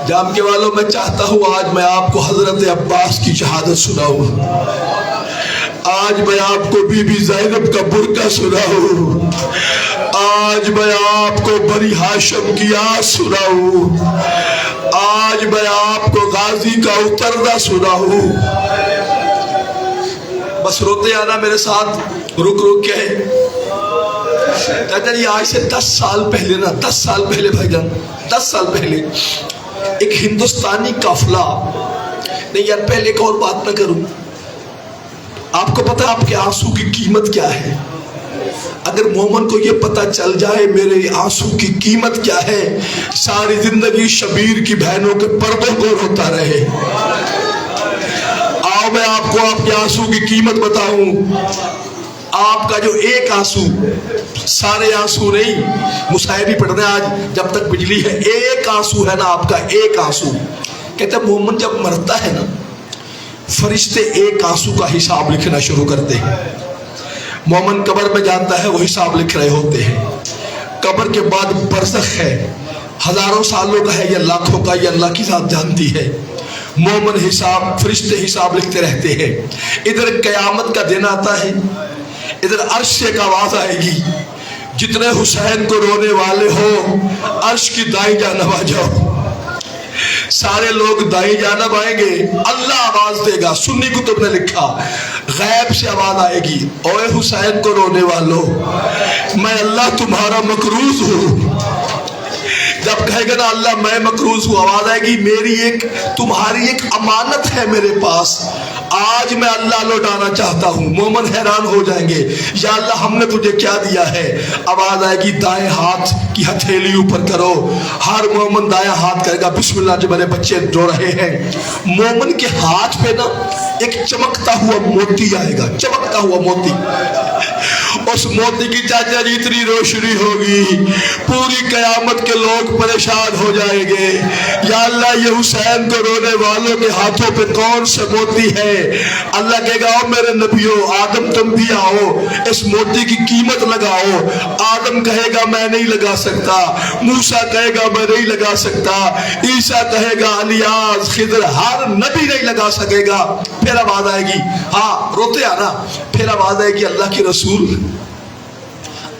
جام کے والوں میں چاہتا ہوں آج میں آپ کو حضرت عباس کی شہادت سناؤں، آج میں آپ کو بی بی زینب کا برقع سناؤں، آج میں آپ کو بنی ہاشم کی آس سناؤں، آج میں آپ کو غازی کا اترنا سناؤں۔ بس روتے آنا میرے ساتھ، رک کے کہتے ہیں یہ آج سے 10 سال پہلے نا، 10 سال پہلے بھائی جان، 10 سال پہلے ایک ہندوستانی قافلہ، نہیں یار پہلے ایک اور بات نہ کروں، آپ کو پتہ آپ کے آنسو کی قیمت کیا ہے؟ اگر مومن کو یہ پتہ چل جائے میرے آنسو کی قیمت کیا ہے، ساری زندگی شبیر کی بہنوں کے پردوں کو روتا رہے۔ آؤ میں آپ کو آپ کے آنسو کی قیمت بتاؤں۔ آپ کا جو ایک آنسو، سارے آنسو نہیں، مصائبی پڑھنے آج جب تک بجلی ہے، ایک آنسو ہے نا آپ کا، ایک آنسو۔ کہتے ہیں مومن جب مرتا ہے نا، فرشتے ایک آنسو کا حساب لکھنا شروع کرتے ہیں۔ مومن قبر میں جانتا ہے وہ حساب لکھ رہے ہوتے ہیں۔ قبر کے بعد برزخ ہے، ہزاروں سالوں کا ہے یا لاکھوں کا، یہ اللہ کی ذات جانتی ہے۔ مومن حساب، فرشتے حساب لکھتے رہتے ہیں۔ ادھر قیامت کا دن آتا ہے، ادھر عرش سے ایک آواز آئے گی، جتنے حسین کو رونے والے ہو عرش کی دائیں جانب آ جاؤ۔ سارے لوگ دائیں جانب آئیں گے، اللہ آواز دے گا۔ سنی کتب نے لکھا غیب سے آواز آئے گی، اوے حسین کو رونے والو، میں اللہ تمہارا مقروض ہوں۔ جب کہے گا نا اللہ میں مقروض ہوں، آواز آئے گی میری ایک تمہاری ایک امانت ہے میرے پاس، آج میں اللہ لوٹانا چاہتا ہوں۔ مومن حیران ہو جائیں گے، یا اللہ ہم نے تجھے کیا دیا ہے؟ آواز آئے گی دائیں ہاتھ کی ہتھیلی اوپر کرو۔ ہر مومن دائیں ہاتھ کرے گا، بسم اللہ۔ جو میرے بچے رو رہے ہیں، مومن کے ہاتھ پہ نا ایک چمکتا ہوا موتی آئے گا، چمکتا ہوا موتی۔ اس موتی کی چاچا جی اتنی روشنی ہوگی، پوری قیامت کے لوگ پریشان ہو جائیں گے، یا اللہ یہ حسین کو رونے والوں کے ہاتھوں پہ کون سے موتی ہے؟ اللہ کہے گا او میرے نبیوں، آدم تم بھی آؤ، اس موتی کی قیمت لگاؤ۔ آدم کہے گا میں نہیں لگا سکتا، موسیٰ کہے گا میں نہیں لگا سکتا، عیسیٰ کہے گا الیاس، خضر، ہر نبی نہیں لگا سکے گا۔ پھر آواز آئے گی، ہاں روتے آنا، پھر آواز آئے گی اللہ کے رسول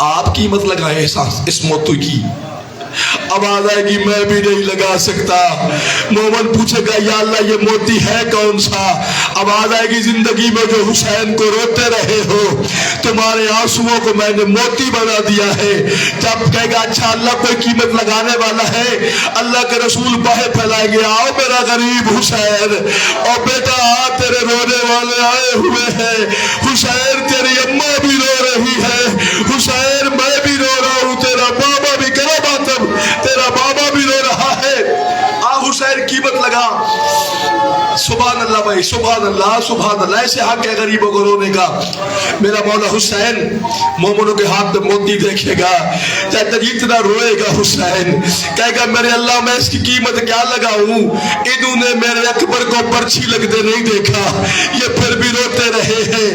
آپ قیمت لگائیں اس موتی کی۔ آواز آئے گی میں بھی نہیں لگا سکتا۔ مومن پوچھے گا یا اللہ یہ موتی ہے کون سا؟ آواز آئے گی زندگی میں جو حسین کو روتے رہے ہو، تمہارے آنسوؤں کو میں نے موتی بنا دیا ہے۔ جب کہے گا اچھا اللہ کوئی قیمت لگانے والا ہے، اللہ کے رسول باہیں پھیلائیں گے، آؤ میرا غریب حسین، اور بیٹا آ تیرے رونے والے آئے ہوئے ہیں۔ حسین تیری اماں بھی رو رہی ہے، حسین میں بھی رو رہا ہوں، تیرا بابا بھی کرو ماتم، تیرا بابا بھی رو رہا ہے، آ حسین قیمت لگا۔ سبحان اللہ بھائی، سبحان اللہ، سبحان اللہ، ایسے حق ہے غریبوں کو رونے کا۔ میرا مولا حسین مومنوں کے ہاتھ میں موتی دیکھے گا، چاہتا جتنا روئے گا حسین، کہے گا میرے اللہ میں اس کی قیمت کیا لگاؤں؟ انہوں نے میرے اکبر کو پرچھی لگتے نہیں دیکھا، یہ پھر بھی روتے رہے ہیں۔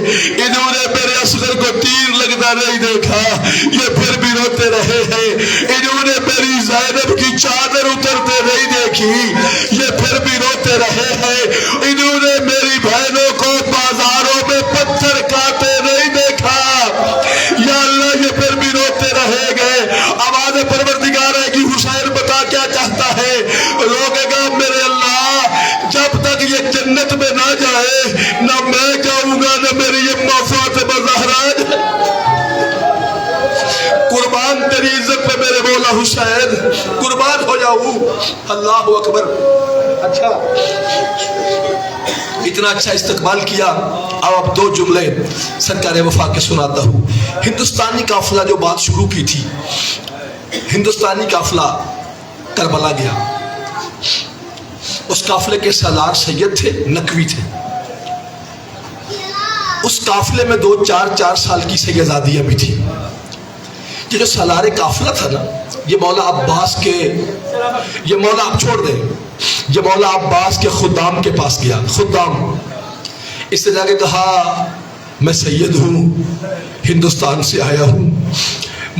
انہوں نے میرے اصغر کو تیر لگتا نہیں دیکھا، یہ پھر بھی روتے رہے ہیں۔ انہوں نے میری زینب کی چادر اترتے نہیں دیکھی، یہ پھر بھی روتے رہے ہیں۔ انہوں نے میری بہنوں کو بازاروں میں پتھر کاٹے نہیں دیکھا، یا اللہ یہ پھر بھی روتے رہے گئے۔ آواز پروردگار ہے کہ حسین بتا کیا چاہتا ہے؟ روکے گا میرے اللہ جب تک یہ جنت میں نہ جائے، نہ میں جاؤں گا نہ میری اماں فاطمہ زہرا۔ قربان تیری عزت پہ میرے مولا حسین، قربان ہو جاؤں۔ اللہ اکبر۔ اچھا اتنا اچھا استقبال کیا، اب 2 جملے سرکار وفا کے سناتا ہوں۔ ہندوستانی قافلہ جو بات شروع کی تھی، ہندوستانی قافلہ کربلا گیا، اس قافلے کے سالار سید تھے، نقوی تھے۔ اس قافلے میں 2-4 سال کی سیدزادیاں بھی تھیں۔ یہ جو سالار قافلہ تھا نا، یہ مولا عباس کے، یہ مولا آپ چھوڑ دیں، یہ مولا عباس کے خدام کے پاس گیا۔ خدام اس سے جا کے کہا میں سید ہوں، ہندوستان سے آیا ہوں،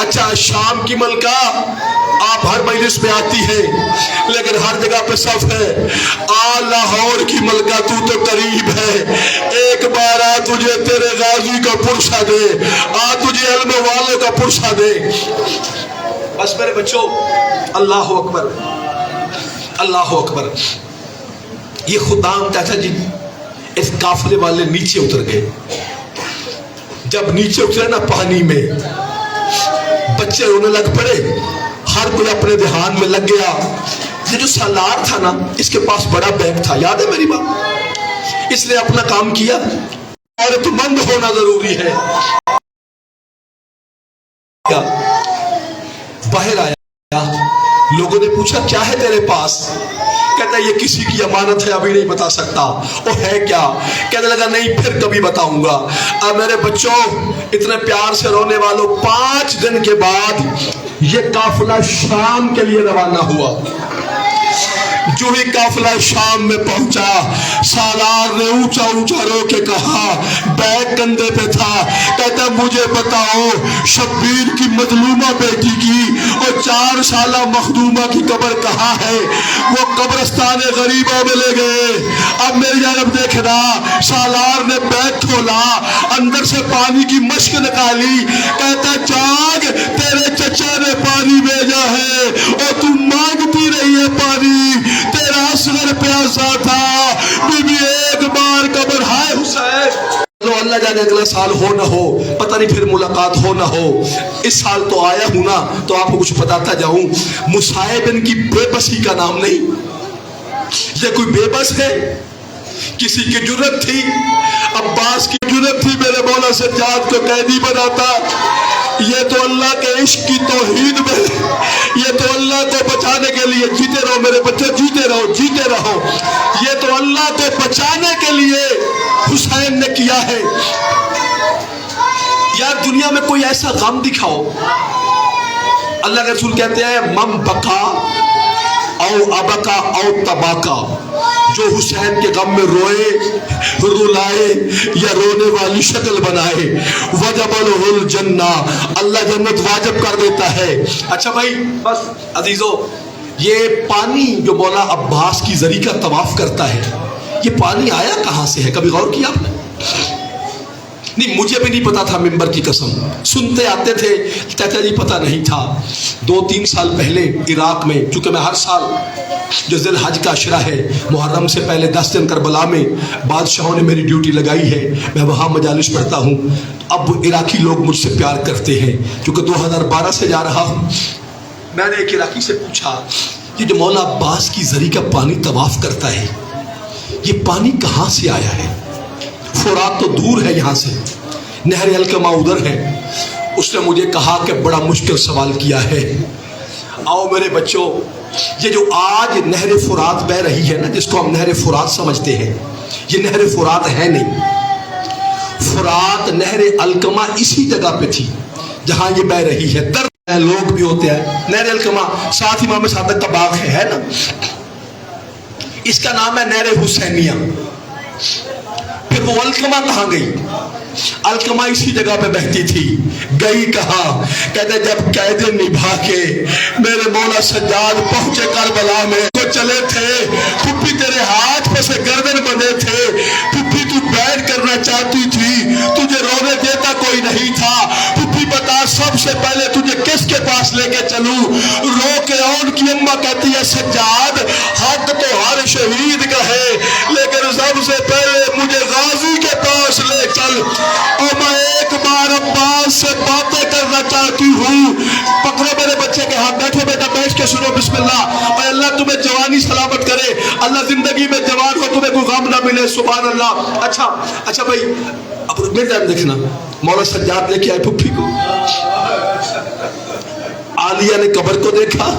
اچھا شام کی ملکہ آپ ہر مجلس میں آتی ہے لیکن ہر جگہ پہ صف ہے. لاہور کی ملکہ تو قریب ہے, ایک بار آ تجھے تیرے غازی کا پرسہ دے, تجھے علم والوں کا پرسہ دے. بس میرے بچوں, اللہ اکبر اللہ اکبر. یہ خدام چاچا جی اس قافلے والے نیچے اتر گئے. جب نیچے اترے نا پانی میں, بچے رونے لگ پڑے, ہر کوئی اپنے دھیان میں لگ گیا. یہ جو سالار تھا نا, اس کے پاس بڑا بیگ تھا, یاد ہے میری بات؟ اس نے اپنا کام کیا. عورت مند ہونا ضروری ہے. باہر آیا, لوگوں نے پوچھا کیا ہے تیرے پاس؟ کہتا ہے یہ کسی کی امانت ہے, ابھی نہیں بتا سکتا. وہ ہے کیا؟ کہنے لگا نہیں پھر کبھی بتاؤں گا. اب میرے بچوں, اتنے پیار سے رونے والوں, 5 دن کے بعد یہ قافلہ شام کے لیے روانہ ہوا. جو ہی قافلہ شام میں پہنچا, سالار نے اونچا اونچا رو کے کہا, بیگ کندھے پہ تھا, کہتا مجھے بتاؤ شبیر کی مظلومہ بیٹی کی اور 4 سالہ مخدومہ کی قبر کہاں ہے؟ وہ قبرستان غریبوں میں لے گئے. اب میری جانب دیکھنا, سالار نے بیگ کھولا, اندر سے پانی کی مشک نکالی, کہتا جاگ, تیرے چچا نے پانی بھیجا ہے اور تم مانگتی رہی ہے پانی, تیرا اصغر پیاسا تھا. بی بی ایک بار قبر, ہائے حسین. تو اللہ جانے اگلا سال ہو نہ ہو, پتہ نہیں پھر ملاقات ہو نہ ہو. اس سال تو آیا ہوں نا, تو آپ کو کچھ بتاتا جاؤں. مصعب ان کی بے بسی کا نام نہیں. یہ کوئی بے بس ہے؟ کسی کی جرت تھی, عباس کی جرت تھی میرے مولا سجاد کو قیدی بناتا. یہ تو اللہ کے عشق کی توحید میں, یہ تو اللہ کو بچانے کے لیے, جیتے رہو میرے بچے, جیتے رہو جیتے رہو, یہ تو اللہ کو بچانے کے لیے حسین نے کیا ہے. یار دنیا میں کوئی ایسا غم دکھاؤ. اللہ کے رسول کہتے ہیں مم بکا او ابکا او تباکا, جو حسین کے غم میں روئے, رلائے یا رونے والی شکل بنائے, وجب لہ الجنہ, اللہ جنت واجب کر دیتا ہے. اچھا بھائی بس عزیزو, یہ پانی جو مولا عباس کی زری کا طواف کرتا ہے, یہ پانی آیا کہاں سے ہے؟ کبھی غور کیا آپ نے؟ نہیں, مجھے بھی نہیں پتا تھا, ممبر کی قسم, سنتے آتے تھے, چاچا جی پتا نہیں تھا. 2-3 سال پہلے عراق میں, چونکہ میں ہر سال جو ذی الحج کا عشرہ ہے, محرم سے پہلے 10 دن کربلا میں بادشاہوں نے میری ڈیوٹی لگائی ہے, میں وہاں مجالس پڑھتا ہوں. اب عراقی لوگ مجھ سے پیار کرتے ہیں, چونکہ 2012 سے جا رہا ہوں. میں نے ایک عراقی سے پوچھا, یہ جو مولا عباس کی زری کا پانی طواف کرتا ہے, یہ پانی کہاں سے آیا ہے؟ فرات تو دور ہے یہاں سے, نہر الکما ادھر ہے. اس نے مجھے کہا کہ بڑا مشکل سوال کیا ہے. آؤ میرے بچوں, یہ جو آج نہر فرات بہ رہی ہے نا, جس کو ہم نہر فرات سمجھتے ہیں, یہ نہر فرات ہے نہیں. فرات نہر الکما اسی جگہ پہ تھی جہاں یہ بہ رہی ہے. در لوگ بھی ہوتے ہیں. نہر الکما ساتھ امام صادق کا باغ ہے نا, اس کا نام ہے نہر حسینیہ. پھر وہ الکما کہاں گئی؟ الکما اسی جگہ پہ بہتی تھی. گئی کہاں؟ کہتے جب قید نبھا کے میرے مولا سجاد پہنچے کربلا میں, تو چلے تھے پھپھی تیرے ہاتھ پہ سے گردن بندھے تھے, پھپھی تو بیٹھ کرنا چاہتی تھی, تجھے رونے دیتا کوئی نہیں تھا. پھپھی بتا سب سے پہلے تجھے کس کے پاس لے کے چلوں؟ رو کے ان کی اماں کہتی ہے سجاد حق تو ہر شہید کا ہے, لیکن سب سے پہلے مجھے غازی کے پاس لے چل, اور میں ایک بار عباس سے باتیں کرنا چاہتی ہوں. پکڑو میرے بچے کے ہاتھ, بیٹھو بیٹا, بیٹھ کے سنو بسم اللہ. اور اللہ تمہیں جوانی سلامت کرے, اللہ زندگی میں جوان ہو, تمہیں کوئی غم نہ ملے, سبحان اللہ. اچھا بھائی, اب میرے ٹائم دیکھنا, مولا سجاد لے کے آئے پھپھی کو. عالیہ نے قبر کو دیکھا,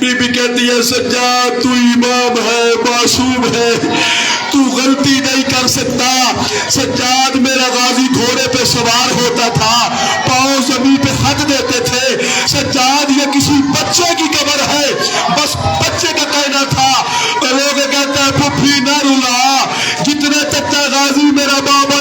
بی بی کہتی ہے سجاد تو امام ہے, معصوم ہے, تو غلطی نہیں کر سکتا. سجاد میرا غازی گھوڑے پہ سوار ہوتا تھا, پاؤں زمین پہ خط دیتے تھے. سجاد یہ کسی بچے کی قبر ہے, بس بچے کا کہنا تھا. لوگ کہتے ہیں پھپھی نہ رلا, جتنے چچا غازی میرا بابا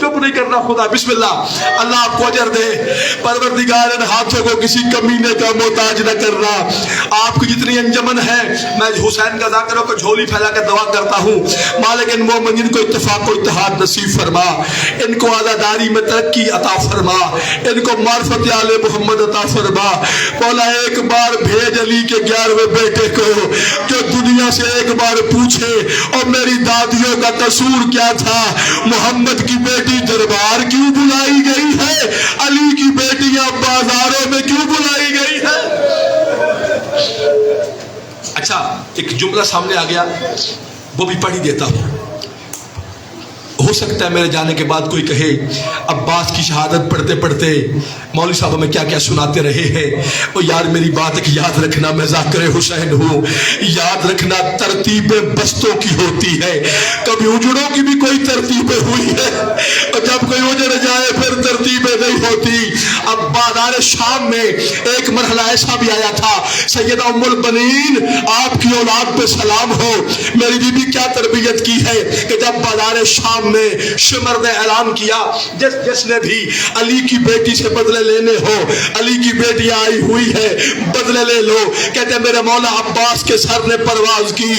چپ نہیں کرنا خدا. بسم اللہ. اللہ آپ کو اجر دے. پروردگار ان ہاتھوں کو کسی کمینے کا محتاج نہ کرنا. آپ کی جتنی انجمن ہے میں حسین کا ذاکروں کو جھولی پھیلا کر دعا کرتا ہوں مالک ان مومنین کو اتفاق و اتحاد نصیب فرما, ان کو عزاداری میں ترقی عطا فرما, ان کو معرفت آل محمد عطا فرما. مولا ایک بار بھیج علی کے 11ویں بیٹے کو جو دنیا سے ایک بار پوچھے اور میری دادیوں کا قصور کیا تھا, محمد کی بیٹی دربار کیوں بلائی گئی ہے, علی کی بیٹیاں بازاروں میں کیوں بلائی گئی ہے. اچھا ایک جملہ سامنے آ گیا, وہ بھی پڑھ ہی دیتا ہوں. ہو سکتا ہے میرے جانے کے بعد کوئی کہے عباس کی شہادت پڑھتے پڑھتے مولوی صاحب ہمیں کیا کیا سناتے رہے ہیں. وہ یار میری بات ایک یاد رکھنا, میں ذاکر حسین ہوں. یاد رکھنا ترتیبیں بستوں کی ہوتی ہے, کبھی اجڑوں کی بھی کوئی ترتیبیں ہوئی ہے, اور جب کوئی اجڑ جائے پھر ترتیبیں نہیں ہوتی. اب بازار شام میں ایک مرحلہ ایسا بھی آیا تھا. سیدہ ام البنین آپ کی اولاد پہ سلام ہو, میری بی بی کیا تربیت کی ہے کہ جب بازار شام میں شمر نے اعلان کیا جس نے بھی علی کی بیٹی سے بدلے لینے ہو, علی کی بیٹی آئی ہوئی ہے بدلے لے لو. کہتے میرے مولا عباس کے سر نے پرواز کی,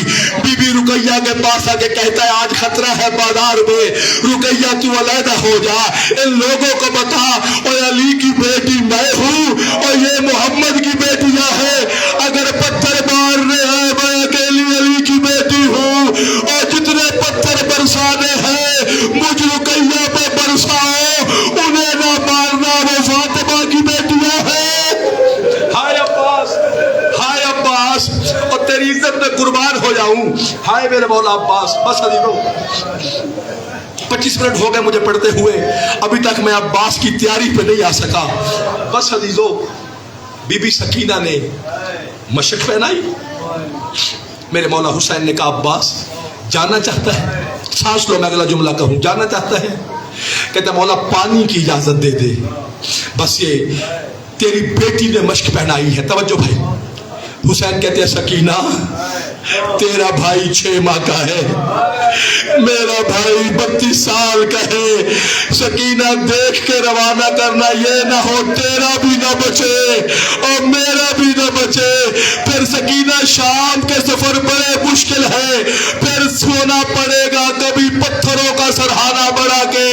بی بی رقیہ کے پاس آ کے کہتا ہے آج خطرہ ہے بازار میں, رقیہ تو علیحدہ ہو جا, ان لوگوں کو بتا اور علی کی بیٹی میں ہوں اور یہ محمد کی بیٹیاں ہیں, اگر پتھر مارنے ہیں میں اکیلی علی کی بیٹی ہوں, اور جتنے پتھر برسانے ہیں مجھ رقیہ پہ برساؤ, انہیں نہ مارنا, وہ فاطمہ کی بیٹیاں ہیں. ہائے عباس, ہائے عباس, اور تیری عزت میں قربان ہو جاؤں. ہائے میرے مولا عباس. بس عزیزو 25 منٹ ہو گئے مجھے پڑھتے ہوئے, ابھی تک میں عباس کی تیاری پہ نہیں آ سکا. بس عزیزو بی بی سکینہ نے مشق پہنائی, میرے مولا حسین نے کہا عباس جانا چاہتا ہے, سانس لو میں اگلا جملہ کہوں, جانا چاہتا ہے. کہتا مولا پانی کی اجازت دے دے, بس یہ تیری بیٹی نے مشق پہنائی ہے. توجہ بھائی. حسین کہتے ہیں سکینہ تیرا بھائی 6 ماہ کا ہے, میرا بھائی 32 سال کا ہے. سکینہ دیکھ کے روانہ کرنا, یہ نہ ہو تیرا بھی نہ بچے اور میرا بھی نہ بچے. پھر سکینہ شام کے سفر بڑے مشکل ہے, پھر سونا پڑے گا کبھی پتھروں کا سرہانہ بڑھا کے,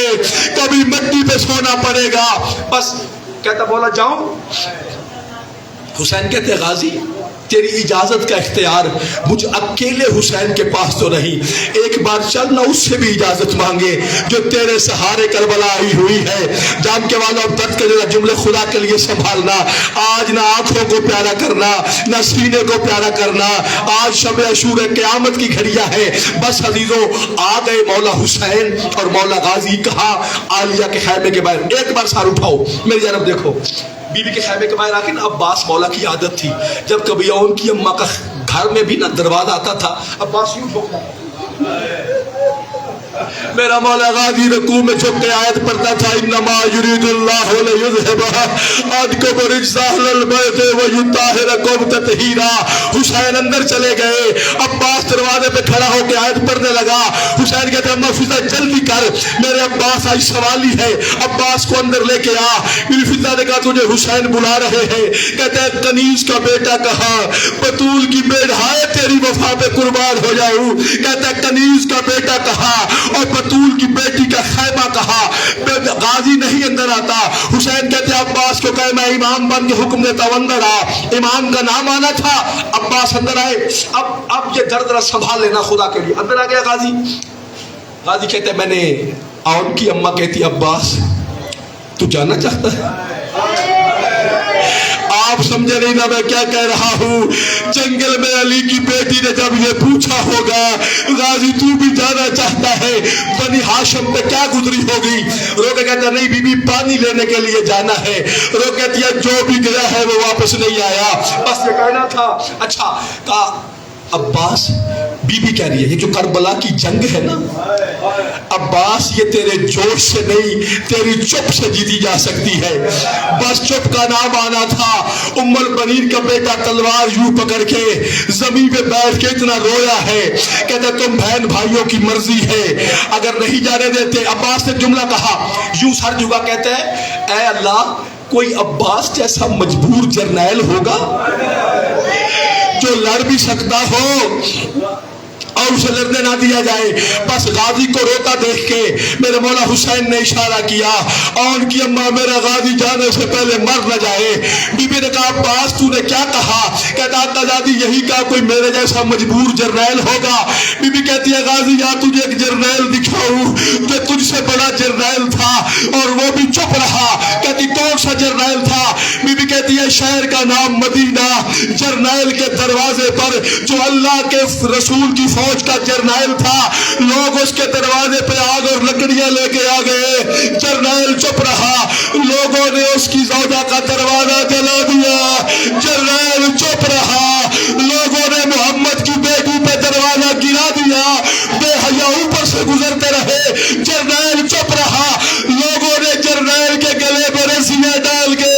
کبھی مٹی پہ سونا پڑے گا. بس کہتا بولا جاؤں. حسین کہتے غازی تیری اجازت کا اختیار مجھ اکیلے حسین کے پاس تو نہیں, ایک بار چل نہ اس سے بھی اجازت مانگے جو تیرے سہارے کربلا آئی ہوئی ہے. جان کے والوں اب درد کے جملے خدا کے لیے سنبھالنا, آج نہ آنکھوں کو پیارا کرنا نہ سینے کو پیارا کرنا, آج شب عاشور قیامت کی گھڑیاں ہے. بس عزیزو آ گئے مولا حسین اور مولا غازی. کہا عالیہ کے خیمے کے باہر, ایک بار سار اٹھاؤ میری جانب دیکھو. بی بی کے خیمے کے باہر آ کے نا عباس مولا کی عادت تھی, جب کبھی ان کی اماں کا گھر میں بھی نا دروازہ آتا تھا, عباس یوں ٹھوکتا میرا مولا غازی رکوع میں جھک کے آیت پڑھتا تھا انما یرید اللہ لیذھب عنکم الرجس اہل البیت ویطہرکم تطہیرا. حسین اندر چلے گئے, عباس دروازے پہ کھڑا ہو کے آیت پڑھنے لگا. حسین کہتے ہیں فضا جلدی کر, میرے عباس آج سوالی ہے. عباس کو اندر لے کے آ. میری فضا نے کہا تجھے حسین بلا رہے ہیں. کہتے ہیں کنیز کا بیٹا کہا, بطول کی بیٹا, ہائے تیری وفا پہ قربان ہو جاؤں. کہتے ہیں کنیز کا بیٹا کہا اور بطول کی بیٹی کا خیمہ کہا. غازی نہیں اندر آتا. حسین کہتے ہیں عباس کو کہ میں امام بن کے حکم دیتا ہوں اندر آ. امام کا نام آنا تھا. عباس اندر آئے. اب یہ درد سنبھال لینا خدا کے لیے. اندر آ گیا غازی. غازی کہتے ہیں میں نے, اور ان کی اماں کہتی عباس تو جانا چاہتا ہے. آپ سمجھے نہیں نا میں کیا کہہ رہا ہوں. جنگل میں علی کی بیٹی نے جب یہ پوچھا ہوگا غازی تو بھی جانا چاہتا ہے, بنی ہاشم پہ کیا گزری ہوگی. رو کے کہتا نہیں بی بی پانی لینے کے لیے جانا ہے. رو کہتی ہے جو بھی گیا ہے وہ واپس نہیں آیا. بس یہ کہنا تھا. اچھا کہا عباس بی بی کہہ رہی ہے یہ جو کربلا کی جنگ ہے نا عباس یہ تیرے جوش سے نہیں تیری چپ سے جیتی جا سکتی ہے. بس چپ کا نام آنا تھا. ام البنین کا بیٹا تلوار یوں پکڑ کے زمین پہ بیٹھ کے اتنا رویا ہے. کہتا تم بہن بھائیوں کی مرضی ہے اگر نہیں جانے دیتے. عباس نے جملہ کہا یوں سر جھکا کہتا ہے اے اللہ کوئی عباس جیسا مجبور جرنیل ہوگا جو لڑ بھی سکتا ہو اور اسے لڑنے نہ دیا جائے. بس غازی کو روتا دیکھ کے میرے مولا حسین نے اشارہ کیا اور کی اماں میرا غازی جانے سے پہلے مر نہ جائے. بی بی نے کہا عباس تو نے کیا کہا؟ کہتا آقا دادی یہی کہا کوئی میرے جیسا مجبور جرنیل ہوگا. بی بی کہتی ہے غازی یا تجھے ایک جرنیل دکھاؤں جو تجھ سے بڑا جرنیل تھا اور وہ بھی چپ رہا. کہتی کون سا جرنیل تھا؟ بی بی کہتی ہے شہر کا نام مدینہ جرنیل کے دروازے پر جو اللہ کے رسول کی فوج کا جرنیل تھا لوگ اس کے دروازے پہ آگ اور لکڑیاں لے کے آ گئے. جرنیل چپ رہا. لوگوں نے اس کی زوجہ کا دروازہ جلا دیا. جرنیل چپ رہا. لوگوں نے محمد کی بیٹی پہ دروازہ گرا دیا. بے حیا اوپر سے گزرتے رہے. جرنیل چپ رہا. لوگوں نے جرنیل کے گلے پر رسیاں ڈال کے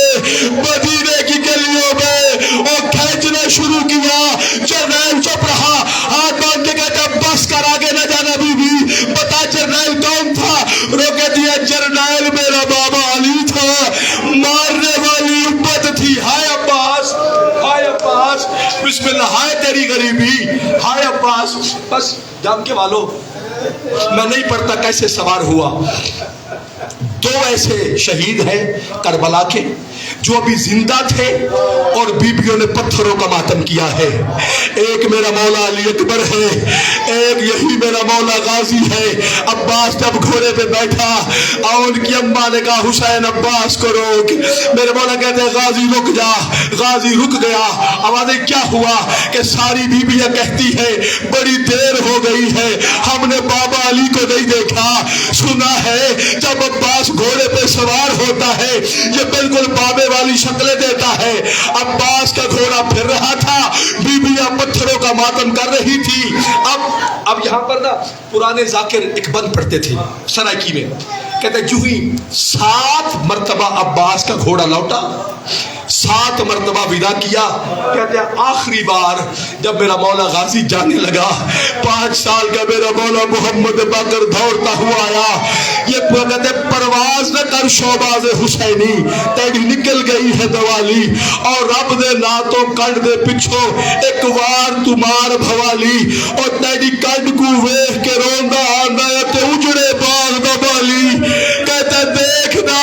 مدینے کی گلیوں میں اور کھینچنا شروع کیا. جرنیل چپ رہا. ہاتھ باندھ کے بس کر آگے نہ جانا. بی بی بتا جرنیل کون تھا؟ رو کہتی ہے جرنیل میرا بابا علی تھا. مارنے والی امت تھی. ہائے عباس ہائے عباس بسم اللہ. ہائے تیری غریبی. ہائے عباس. بس جام کے والو میں نہیں پڑھتا کیسے سوار ہوا. دو ایسے شہید ہیں کربلا کے جو ابھی زندہ تھے اور بیبیوں نے پتھروں کا ماتم کیا ہے. ایک میرا مولا علی اکبر ہے ایک یہی میرا مولا غازی ہے. عباس جب گھوڑے پہ بیٹھا اور ان کی اماں نے کہا حسین عباس کو روک. میرے مولا کہتے ہیں غازی رک جا. غازی رک گیا. آوازیں کیا ہوا کہ ساری بیبیاں کہتی ہے بڑی دیر ہو گئی ہے ہم نے بابا علی کو نہیں دیکھا. سنا ہے جب عباس گھوڑے پہ سوار ہوتا ہے یہ بالکل بابے والی شکلیں دیتا ہے. عباس کا گھوڑا پھر رہا تھا. بیبیاں پتھروں کا ماتم کر رہی تھی. اب یہاں پر نا پرانے ذاکر ایک بند پڑھتے تھے سرائکی میں. کہتے جو ہی 7 مرتبہ عباس کا گھوڑا لوٹا 7 مرتبہ ودا کیا. کہتے ہیں آخری بار جب میرا مولا غازی جانے لگا 5 سال کا میرا مولا محمد باقر دوڑتا ہوا آیا. یہ کہتے پرواز نہ کر شوباز حسینی تیری نکل گئی ہے دوالی اور رب دے ناتوں کنڈ دے پچھو ایک وار تمہار بھوالی اور تیری کنڈ کو ویخ کے روندا آنا ہے تے اجڑے باغ دبالی. کہتے دیکھنا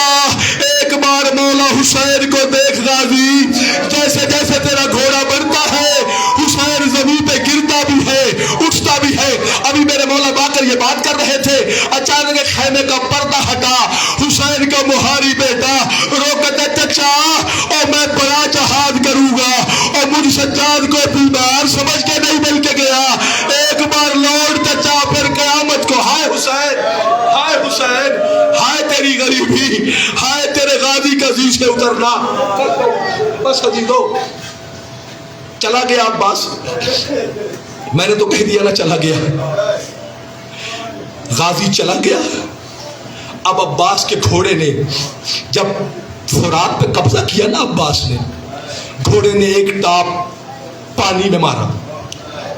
ایک بار مولا حسین کو دیکھ غازی جیسے جیسے تیرا گھوڑا بڑھتا ہے حسین زمین پہ گرتا بھی ہے اٹھتا بھی ہے. ابھی میرے مولا باقر یہ بات کر رہے تھے اچانک خیمے کا پردہ ہٹا. حسین کا مہاری بیٹا رو کہتا چچا اور میں بڑا جہاد کروں گا اور مجھ سجاد کو بیمار سمجھ کے نہیں مل کے گیا. ایک بار لوٹ چچا پھر قیامت کو. ہائے حسین ہائے حسین ہائے تیری غریبی ہائے تیرے غازی کا زی سے اترنا. بس عزیزو چلا گیا عباس. میں نے تو کہہ دیا نا چلا گیا. غازی چلا گیا. اب عباس کے گھوڑے نے جب فرات پہ قبضہ کیا نا عباس نے گھوڑے نے ایک ٹاپ پانی میں مارا.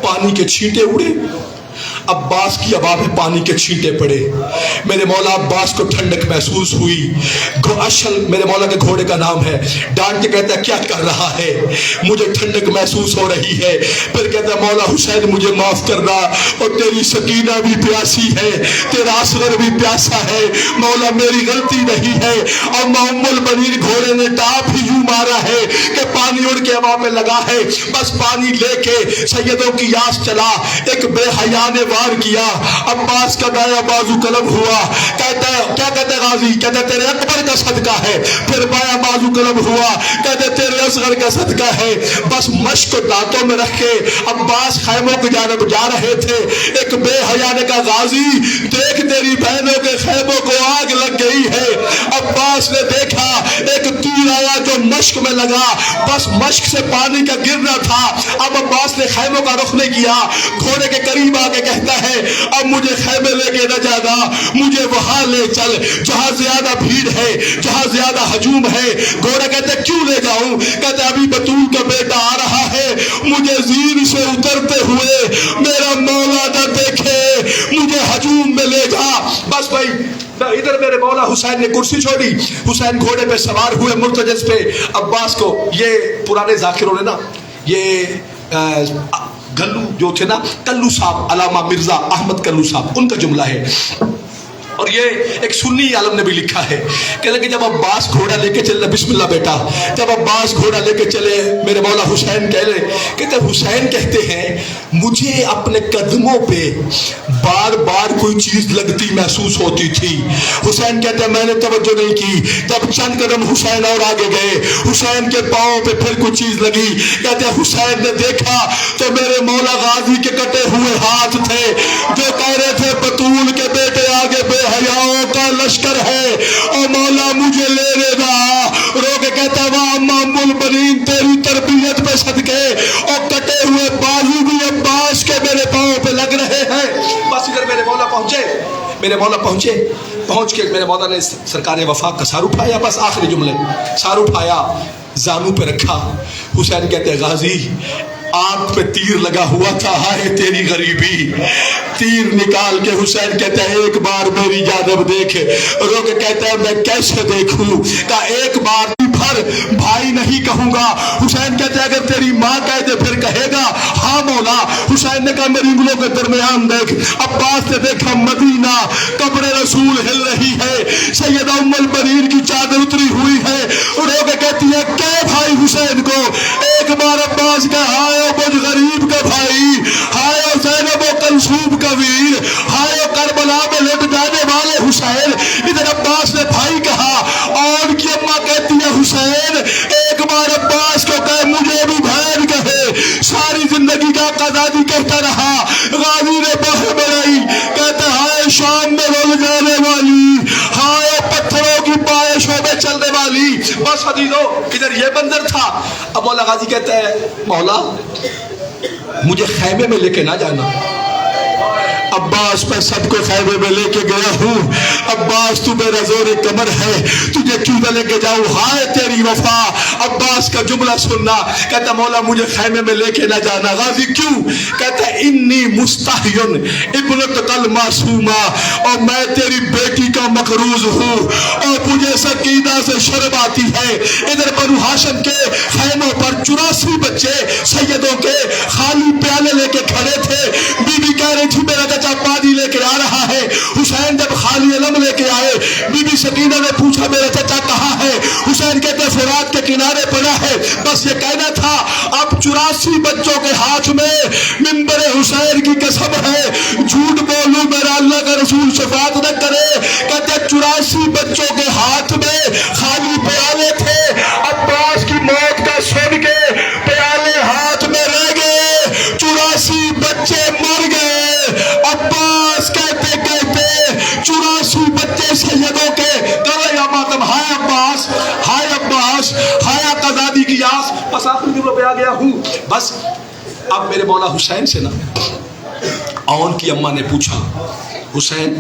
پانی کے چھینٹے اڑے. عباس کی ہوا میں پانی کے چھینٹے پڑے. میرے مولا عباس کو ٹھنڈک محسوس ہوئی. اشل میرے مولا کے گھوڑے کا نام ہے. ڈانٹ کے کہتا ہے کیا کر رہا ہے؟ مجھے ٹھنڈک محسوس ہو رہی ہے. پھر کہتا ہے مولا حسین مجھے معاف کرنا اور تیری سکینہ بھی پیاسی ہے تیرا اصغر بھی پیاسا ہے. مولا میری غلطی نہیں ہے. اور ام البنین گھوڑے نے ٹاپ ہی یوں مارا ہے کہ پانی اڑ کے ہوا میں لگا ہے. بس پانی لے کے سیدوں کی یاس چلا. ایک بے حیا نے وار کیا. عباس کا دایا بازو قلم ہوا. کہتا ہے کیا کہتا ہے غازی؟ کہتا ہے تیرے اکبر اکبر کا صدقہ ہے، پھر بایاں بازو قلم ہوا، کہتے تیرے اصغر کا صدقہ ہے۔ بس مشق کو دانتوں میں رکھ کے عباس خیموں کی جانب جا رہے تھے، ایک بے حیا نے کہا غازی دیکھ تیری بہنوں کے خیموں کو آگ لگ گئی ہے۔ عباس نے دیکھا ایک تیر آیا جو مشق میں لگا، بس مشق سے پانی کا گرنا تھا۔ اب عباس نے خیموں کا رخ نہیں کیا، گھوڑے کے قریب آ کے کہتا ہے اب مجھے خیمے لے کے نہ جانا، مجھے وہاں لے چل جہاں زیادہ بھیڑ ہے، جہاں زیادہ ہجوم ہے۔ گھوڑا کہتے کیوں لے جاؤں؟ کہتے ابھی بطول کا بیٹا آ رہا ہے، مجھے زیر سے اترتے ہوئے میرا مولا نہ دیکھے، مجھے ہجوم میں لے جا۔ بس بھائی ادھر میرے مولا حسین نے کرسی چھوڑی، حسین گھوڑے پہ سوار ہوئے مرتجز پہ۔ عباس کو یہ پرانے ذاکروں نے نا یہ گلو جو تھے نا کلو صاحب، علامہ مرزا احمد کلو صاحب، ان کا جملہ ہے، اور یہ ایک سنی عالم نے بھی لکھا ہے کہ جب عباس گھوڑا لے کے چلے، بسم اللہ بیٹا، جب عباس گھوڑا لے کے چلے میرے مولا حسین کہتے حسین کہتے ہیں مجھے اپنے قدموں پہ بار بار کوئی چیز لگتی محسوس ہوتی تھی۔ حسین کہتے ہیں میں نے توجہ نہیں کی، جب چند قدم حسین اور آگے گئے حسین کے پاؤں پہ پھر کوئی چیز لگی۔ کہتے ہیں حسین نے دیکھا تو میرے مولا غازی کے کٹے ہوئے ہاتھ تھے جو کہہ رہے تھے بطول کے بیٹے آگے بے حیاؤں کا لشکر ہے اور مولا مجھے لے لے گا۔ رو کے کہتا ہے واہ امام البنین تیری تربیت پہ صدقے، اور کٹے ہوئے بازو بھی عباس کے میرے پاؤں پہ لگ رہے ہیں۔ بس ادھر میرے مولا پہنچے، پہنچ کے میرے مولا نے سرکار وفاق کا سار اٹھایا، بس آخری جملے سار اٹھایا، زانو پہ رکھا۔ حسین کہتے ہیں غازی آنکھ پہ تیر لگا ہوا تھا، ہائے تیری غریبی۔ تیر نکال کے حسین کہتا ہے ایک بار میری جانب دیکھ۔ رو کے کہتا ہے میں کیسے دیکھوں؟ کہا ایک بار بھر بھائی نہیں کہوں گا۔ حسین کہتے ہیں اگر تیری ماں کہہ دے پھر کہے گا؟ ہاں مولا۔ حسین نے کہا میری انگلوں کے درمیان دیکھ۔ عباس نے دیکھا مدینہ، قبر رسول ہل رہی ہے، سیدہ ام البنین کی چادر اتری ہوئی ہے۔ رو کے کہتی ہے کہ بھائی حسین کو ایک بار عباس کا ہائے مجھ غریب کا بھائی، ہائے زینب و کلثوم کا ویر، ہائے کربلا میں لٹ جانے والے حسین۔ ادھر عباس نے بھائی کہا اور ان کی اماں کہتی ہے حسین ایک بار عباس کو کہے مجھے بھی بہن کہے۔ ساری زندگی کا قضادی کہتا رہا، غازی نے بہر بڑھائی، کہتا ہائے شام میں رول جانے والی، ہائے پتھروں کی بارشوں میں چلنے والی۔ بس حدیثوں ادھر یہ منظر تھا۔ اب مولا غازی کہتا ہے مولا مجھے خیمے میں لے کے نہ جانا۔ عباس میں سب کو خیمے میں لے کے گیا ہوں، عباس تو میرا زور کمر ہے، تجھے کیوں نہ لے کے جاؤں؟ ہائے تیری وفا۔ عباس کا جملہ سننا، کہتا مولا مجھے خیمے میں لے کے نہ جانا۔ غازی کیوں؟ کہتا انی مستحیون ابنت کل معصومہ، اور میں تیری بیٹی کا مقروض ہوں اور مجھے سکینہ سے شرم آتی ہے۔ ادھر بنو ہاشم کے خیموں پر 84 بچے سیدوں کے خالی پیالے لے کے کھڑے تھے۔ بی بی کہہ رہی تھی میرا چچا پانی لے کے آ رہا ہے۔ حسین جب خالی علم لے کے آئے، بی بی سکینہ نے پوچھا میرا چچا کہاں ہے؟ حسین کہتے فرات کے کنارے پڑا ہے۔ بس یہ کہنا تھا۔ اب 84 بچوں کے ہاتھ میں منبر حسین کی قسم ہے جھوٹ بولوں میرا اللہ کا رسول شفاعت نہ کرے، کہتے 84 بچوں کے ہاتھ میں خالی پیالے تھے۔ عباس کی موت کا سن کے پیالے ہاتھ میں رہ گئے، 84 بچے مر گئے۔ عباس کہتے کہتے 84 بچے سیدوں کے گلے یا ماتم، ہائے عباس، ہائے عباس، ہائے قضادی کی یاس۔ بس آخری جملوں پہ آ گیا ہوں۔ بس اب میرے مولا حسین سے نا اون کی اماں نے پوچھا حسین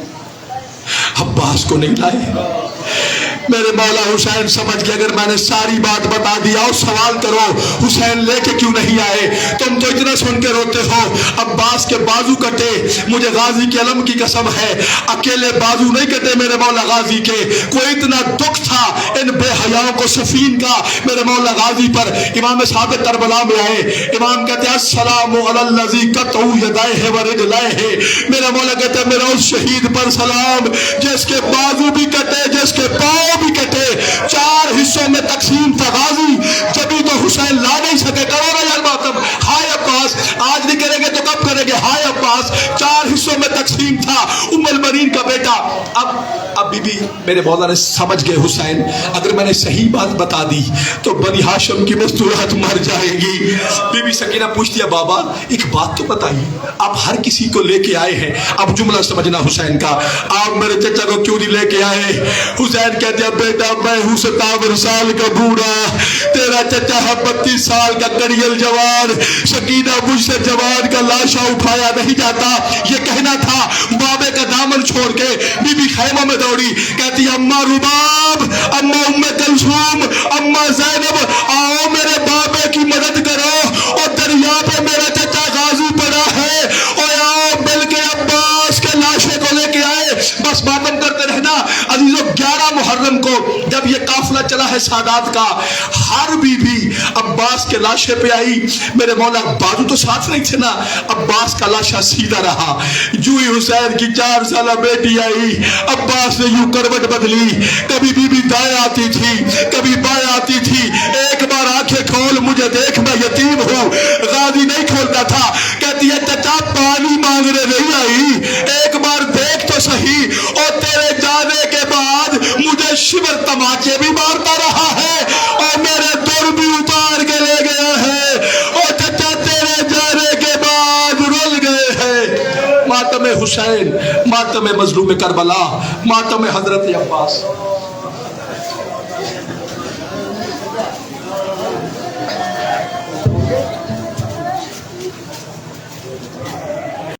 عباس کو نہیں لائے؟ میرے مولا حسین سمجھ گئے اگر میں نے ساری بات بتا دیا اور سوال کرو حسین لے کے کیوں نہیں آئے؟ تم تو اتنا سن کے روتے ہو۔ عباس کے بازو کٹے، مجھے غازی کے علم کی قسم ہے اکیلے بازو نہیں کٹے میرے مولا غازی کے۔ کوئی اتنا دکھ تھا ان بے حیاؤں کو صفین کا میرے مولا غازی پر۔ امام صادق کربلا میں آئے، امام کہتے ہیں السلام علی الذی قطعوا یدیہ ورجلیہ۔ میرا مولا کہتے ہیں میرا اس شہید پر سلام جس کے بازو بھی کٹے جس کے پاؤں بھی کٹے، 4 حصوں میں تقسیم تھا غازی، جبھی تو حسین لا نہیں سکے۔ کرو نا یا ماتم، ہائے عباس، آج نہیں کریں گے تو کب کریں گے؟ ہائے عباس، 4 حصوں میں تقسیم تھا۔ ام البنین کا بیٹا کا اب بی بی میرے مولا نے سمجھ گئے حسین اگر میں نے صحیح بات بتا دی تو بنی ہاشم کی مستورات مر جائے گی. بی بی سکینہ پوچھتی ہے بابا ایک بات تو بتائیے, آپ ہر کسی کو لے کے آئے ہیں, اب جملہ سمجھنا حسین کا, آپ میرے چچا کو کیوں نہیں لے کے آئے؟ حسین کہتے ہیں بیٹا میں ہوں 57 سال کا بوڑھا, تیرا چچا ہے 32 سال کا کڑیل جوان, سکینہ مجھ سے جوان کا لاشا اٹھایا نہیں جاتا. یہ کہنا تھا, بابے کا دامن چھوڑ کے بی بی خیمہ میں دوڑی, کہتی اماں رباب, اماں ام کلثوم, اماں زینب, آؤ میرے بابے کی مدد کرو, اور دریا پہ میرا چچا غازی پڑا ہے, اور آؤ مل کے عباس کے لاشے کو لے کے آئے. بس ماتم کرتے رہنا عزیزو. 11 محرم کو جب یہ قافلہ چلا ہے سادات کا, ہر بی بی عباس کے لاشے پہ آئی. میرے مولا بازو تو ساتھ نہیں تھے نا, عباس کا لاشا سیدھا رہا. جو ہی حسین کی 4 سالہ بیٹی آئی, عباس نے یوں کروٹ بدلی, کبھی بی بی دائیں آتی تھی کبھی بائیں آتی تھی. ایک بار آنکھیں کھول مجھے دیکھ میں یتیم ہوں, غازی نہیں کھولتا تھا. کہتی ہے چچا پانی مانگنے نہیں آئی, ایک بار دیکھ تو صحیح, اور تیرے جانے کے بعد مجھے شبر تماچے بھی مارتا رہا ہے, اور میرے در بھی اتار کے لے گیا ہے, اور چچا تیرے جانے کے بعد رول گئے ہیں. ماتم حسین, ماتم مظلوم کربلا, ماتم حضرت عباس.